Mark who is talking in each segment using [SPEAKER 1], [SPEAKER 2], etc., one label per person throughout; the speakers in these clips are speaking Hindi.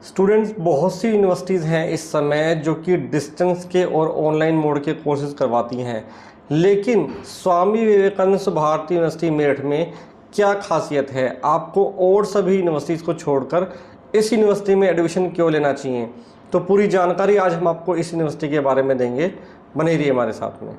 [SPEAKER 1] स्टूडेंट्स, बहुत सी यूनिवर्सिटीज़ हैं इस समय जो कि डिस्टेंस के और ऑनलाइन मोड के कोर्सेज करवाती हैं, लेकिन स्वामी विवेकानंद भारती यूनिवर्सिटी मेरठ में क्या खासियत है? आपको और सभी यूनिवर्सिटीज़ को छोड़कर इस यूनिवर्सिटी में एडमिशन क्यों लेना चाहिए? तो पूरी जानकारी आज हम आपको इस यूनिवर्सिटी के बारे में देंगे। बने रहिए हमारे साथ में।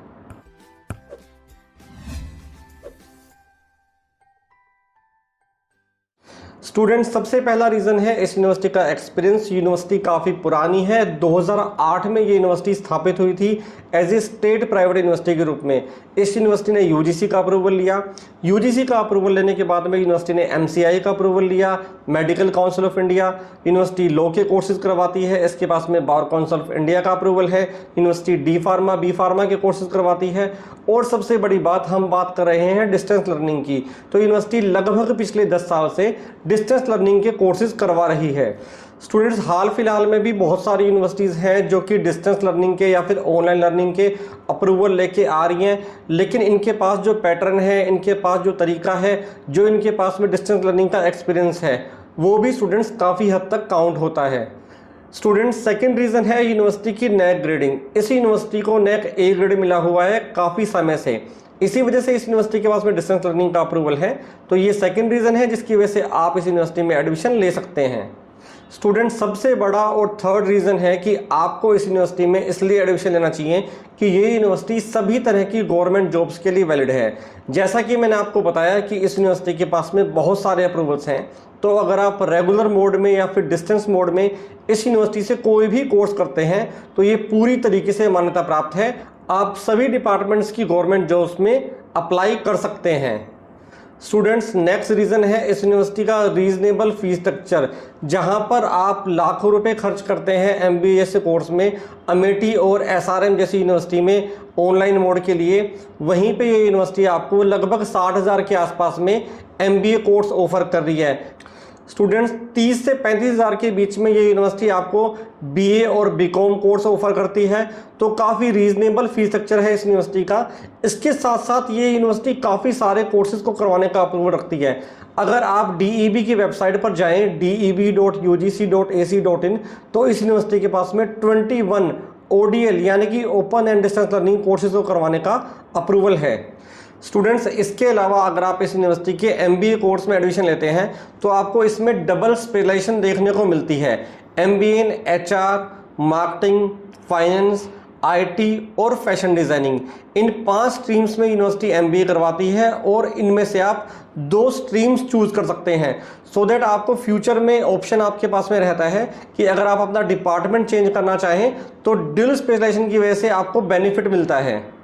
[SPEAKER 1] स्टूडेंट्स, सबसे पहला रीज़न है इस यूनिवर्सिटी का एक्सपीरियंस। यूनिवर्सिटी काफ़ी पुरानी है। 2008 में ये यूनिवर्सिटी स्थापित हुई थी as a state private university के रूप में। इस यूनिवर्सिटी ने यूजीसी का अप्रूवल लिया। यूजीसी का अप्रूवल लेने के बाद में यूनिवर्सिटी ने एमसीआई का अप्रूवल लिया, medical council of India. University law के कोर्सेज करवाती है। इसके पास में बार काउंसिल ऑफ इंडिया का अप्रूवल है। University D pharma, B pharma के कोर्सेज करवाती है। और सबसे बड़ी बात, हम बात कर रहे हैं डिस्टेंस लर्निंग की, तो यूनिवर्सिटी लगभग पिछले 10 साल से डिस्टेंस लर्निंग के कोर्सेज करवा रही है। स्टूडेंट्स, हाल फिलहाल में भी बहुत सारी यूनिवर्सिटीज़ हैं जो कि डिस्टेंस लर्निंग के या फिर ऑनलाइन लर्निंग के अप्रूवल लेके आ रही हैं, लेकिन इनके पास जो पैटर्न है, इनके पास जो तरीका है, जो इनके पास में डिस्टेंस लर्निंग का एक्सपीरियंस है, वो भी स्टूडेंट्स काफ़ी हद तक काउंट होता है। स्टूडेंट्स, सेकंड रीज़न है यूनिवर्सिटी की नैक ग्रेडिंग। इस यूनिवर्सिटी को नैक ए ग्रेड मिला हुआ है काफ़ी समय से। इसी वजह से इस यूनिवर्सिटी के पास में डिस्टेंस लर्निंग का अप्रूवल है। तो ये सेकंड रीज़न है जिसकी वजह से आप इस यूनिवर्सिटी में एडमिशन ले सकते हैं। स्टूडेंट, सबसे बड़ा और थर्ड रीज़न है कि आपको इस यूनिवर्सिटी में इसलिए एडमिशन लेना चाहिए कि ये यूनिवर्सिटी सभी तरह की गवर्नमेंट जॉब्स के लिए वैलिड है। जैसा कि मैंने आपको बताया कि इस यूनिवर्सिटी के पास में बहुत सारे अप्रूवल्स हैं, तो अगर आप रेगुलर मोड में या फिर डिस्टेंस मोड में इस यूनिवर्सिटी से कोई भी कोर्स करते हैं तो ये पूरी तरीके से मान्यता प्राप्त है। आप सभी डिपार्टमेंट्स की गवर्नमेंट जॉब्स में अप्लाई कर सकते हैं। स्टूडेंट्स, नेक्स्ट रीज़न है इस यूनिवर्सिटी का रीजनेबल फीस स्ट्रक्चर। जहां पर आप लाखों रुपए खर्च करते हैं एमबीए कोर्स में, अमेठी और एसआरएम जैसी यूनिवर्सिटी में ऑनलाइन मोड के लिए, वहीं पे ये यूनिवर्सिटी आपको लगभग 60,000 के आसपास में एमबीए कोर्स ऑफर कर रही है। स्टूडेंट्स, 30 से 35,000 के बीच में ये यूनिवर्सिटी आपको बीए और बीकॉम कोर्स ऑफर करती है। तो काफ़ी रीजनेबल फीस स्ट्रक्चर है इस यूनिवर्सिटी का। इसके साथ साथ ये यूनिवर्सिटी काफ़ी सारे कोर्सेज को करवाने का अप्रूवल रखती है। अगर आप डीईबी की वेबसाइट पर जाएं deb.ugc.ac.in, तो इस यूनिवर्सिटी के पास में 21 ओडीएल यानी कि open and distance learning courses को करवाने का अप्रूवल है। स्टूडेंट्स, इसके अलावा अगर आप इस यूनिवर्सिटी के एमबीए कोर्स में एडमिशन लेते हैं तो आपको इसमें डबल स्पेशलाइजेशन देखने को मिलती है। MBA in HR, marketing, finance, IT और फैशन डिज़ाइनिंग। इन 5 स्ट्रीम्स में यूनिवर्सिटी एमबीए करवाती है और इनमें से आप 2 स्ट्रीम्स चूज़ कर सकते हैं, सो दैट आपको फ्यूचर में ऑप्शन आपके पास में रहता है कि अगर आप अपना डिपार्टमेंट चेंज करना चाहें तो डबल स्पेशलाइजेशन की वजह से आपको बेनिफिट मिलता है।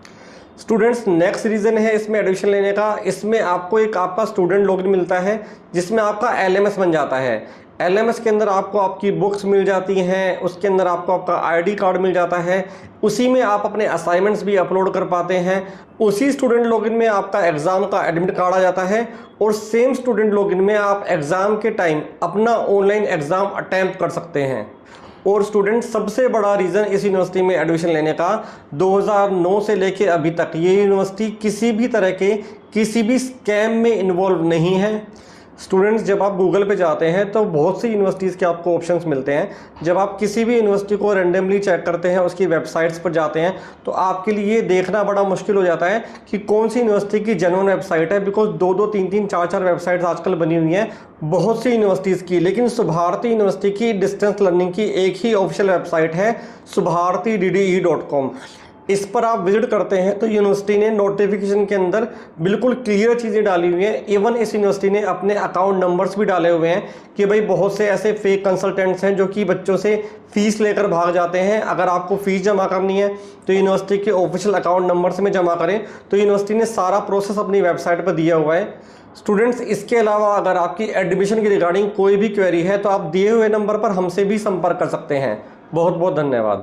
[SPEAKER 1] स्टूडेंट्स, नेक्स्ट रीज़न है इसमें एडमिशन लेने का। इसमें आपको एक आपका स्टूडेंट लॉगिन मिलता है जिसमें आपका एलएमएस बन जाता है। एलएमएस के अंदर आपको आपकी बुक्स मिल जाती हैं, उसके अंदर आपको आपका आईडी कार्ड मिल जाता है, उसी में आप अपने असाइनमेंट्स भी अपलोड कर पाते हैं। उसी स्टूडेंट लॉगिन में आपका एग्ज़ाम का एडमिट कार्ड आ जाता है और सेम स्टूडेंट लॉगिन में आप एग्ज़ाम के टाइम अपना ऑनलाइन एग्ज़ाम अटैम्प्ट कर सकते हैं। और स्टूडेंट, सबसे बड़ा रीज़न इस यूनिवर्सिटी में एडमिशन लेने का, 2009 से लेके अभी तक ये यूनिवर्सिटी किसी भी तरह के किसी भी स्कैम में इन्वॉल्व नहीं है। स्टूडेंट्स, जब आप गूगल पे जाते हैं तो बहुत सी यूनिवर्सिटीज़ के आपको ऑप्शंस मिलते हैं। जब आप किसी भी यूनिवर्सिटी को रैंडमली चेक करते हैं, उसकी वेबसाइट्स पर जाते हैं, तो आपके लिए ये देखना बड़ा मुश्किल हो जाता है कि कौन सी यूनिवर्सिटी की जेन्युइन वेबसाइट है, बिकॉज 2-2, 3-3, 4-4 वेबसाइट्स आजकल बनी हुई हैं बहुत सी यूनिवर्सिटीज़ की। लेकिन सुभारती यूनिवर्सिटी की डिस्टेंस लर्निंग की एक ही ऑफिशियल वेबसाइट है, subharti.dde.com। इस पर आप विजिट करते हैं तो यूनिवर्सिटी ने नोटिफिकेशन के अंदर बिल्कुल क्लियर चीज़ें डाली हुई हैं। इवन इस यूनिवर्सिटी ने अपने अकाउंट नंबर्स भी डाले हुए हैं कि भाई बहुत से ऐसे फेक कंसल्टेंट्स हैं जो कि बच्चों से फ़ीस लेकर भाग जाते हैं। अगर आपको फ़ीस जमा करनी है तो यूनिवर्सिटी के ऑफिशियल अकाउंट नंबर से में जमा करें। तो यूनिवर्सिटी ने सारा प्रोसेस अपनी वेबसाइट पर दिया हुआ है। स्टूडेंट्स, इसके अलावा अगर आपकी एडमिशन की रिगार्डिंग कोई भी क्वेरी है तो आप दिए हुए नंबर पर हमसे भी संपर्क कर सकते हैं। बहुत बहुत धन्यवाद।